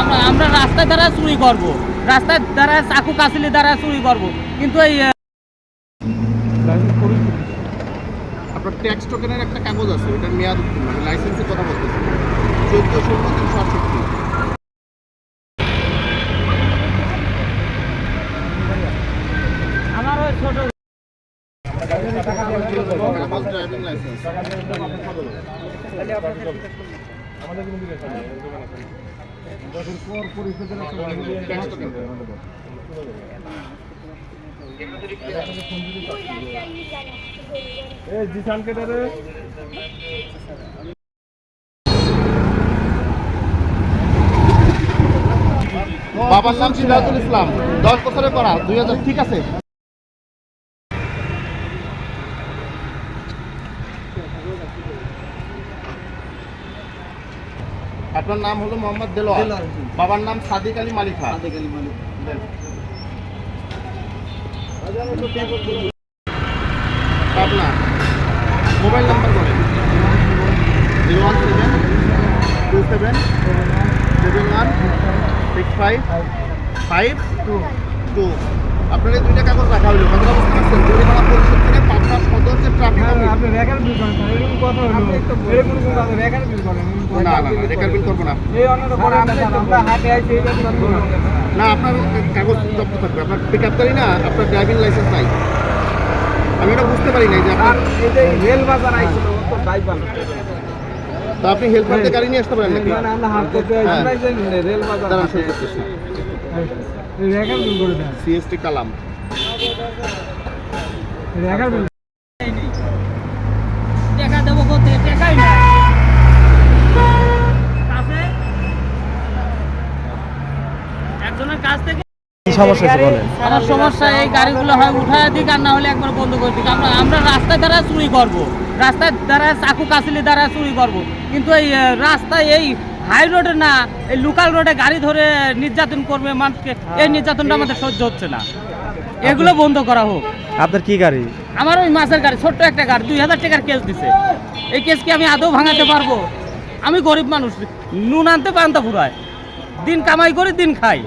আমরা আমরা রাস্তায় দ্বারা চুরি করব, রাস্তায় দ্বারা চাকু কাছিলি দ্বারা চুরি করব, কিন্তু এই আপনার ট্যাক্স টোকেনের একটা কাগজ আছে, ওটার মেয়াদ উত্তীর্ণ, আমি লাইসেন্সের কথা বলতেছি 14/16/368। আমার ওই ছোট কাগজ ড্রাইভিং লাইসেন্স। Tax token. বাবার নাম সিরাজুল ইসলাম, 10 বছরের করা, 2000। ঠিক আছে। আপনার নাম হলো মোহাম্মদ দেলোয়ার, বাবার নাম সাদিক আলী মালিকা। আপনার মোবাইল নাম্বার বলেন। 01727171552। আপনার এই দুইটা কাগজ রাখা হইল, কথাটা বুঝতে পারছেন? জরিমানা পরিশোধ করে পাবনা সদর যে ট্রাফিক আপনি রেকার বিল করেন, এরকম কথা হলো এরকম কোনো কথা রেকার বিল করেন না না না রেকার বিল করবো না। এই অন্যটা করেন না, আমরা হাতে আইছি এই জন্য করব না, আপনার কাগজ জব্দ থাকবে, আপনার পিক আপ গাড়ি না, আপনার ড্রাইভিং লাইসেন্স নাই। আমি এটা বুঝতে পারি নাই যে আপনার এই যে রেল বাজার আইছিল ও তো ড্রাইভার তো আপনি হেল্পারতে গাড়ি নিয়ে আসতে পারেন নাকি? না আমরা হাত করতে আমরাই জানি রেল বাজার দাঁড়ান, শুরু করতেছি। এই রেকার বিল করে দেন, সিএসটি কালাম। রেকার বিল টাকা দেবো কোথায়? টাকাই না কাছে একজনের কাছ থেকে। কি সমস্যা আছে বলেন? আমার সমস্যা এই গাড়িগুলো হয় উঠায় দিক, আর না হলে একবার বন্ধ করে দিক। আমরা আমরা রাস্তায় দ্বারা চুরি করব, রাস্তায় দ্বারা চাকু কাছিলি দ্বারা চুরি করব, কিন্তু এই রাস্তায় এই হাই রোডে না, এই লোকাল রোডে গাড়ি ধরে নির্যাতন করবে মানুষকে, এই নির্যাতনটা আমাদের সহ্য হচ্ছে না। এগুলো বন্ধ করা হোক। আপনার কি গাড়ি? আমার ওই মাছের গাড়ি, ছোট্ট একটা গাড়ি, 2000 টাকার কেস দিছে। এই কেস কি আমি আদৌ ভাঙাতে পারবো? আমি গরিব মানুষ, নুন আনতে পান্তা ফুরায়, দিন কামাই করে দিন খাই,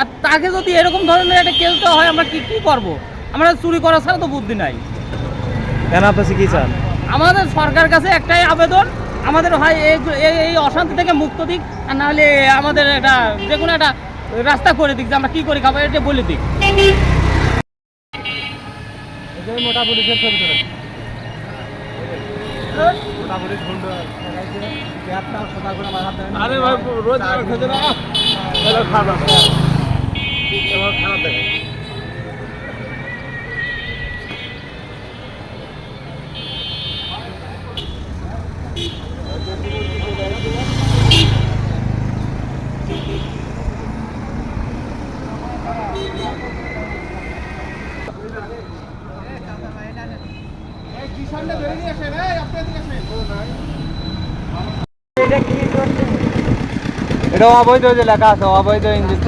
আর তাকে যদি এরকম ধরনের একটা কেস দেওয়া হয়, আমরা কি কি করবো? আমরা চুরি করা ছাড়া তো বুদ্ধি নাই। কেন আপনার কি চান? আমাদের সরকার কাছে একটাই আবেদন, আমাদের হয় এই অশান্তি থেকে মুক্ত দিক, আর না হলে আমাদের একটা যে কোনো একটা রাস্তা করে দিক, যে আমরা কি করে খাবো এটা বলে দিক। মোটা পুলিশের ছবি তোলেন, মোটা পুলিশ ঘন্টা একটা সদা করে মাথা দেন। আরে ভাই রোজ খেতে না এটা খারাপ, এটা খারাপ দেখে। এটা অবৈধ যে লেখা আছে, অবৈধ ইঞ্জিন।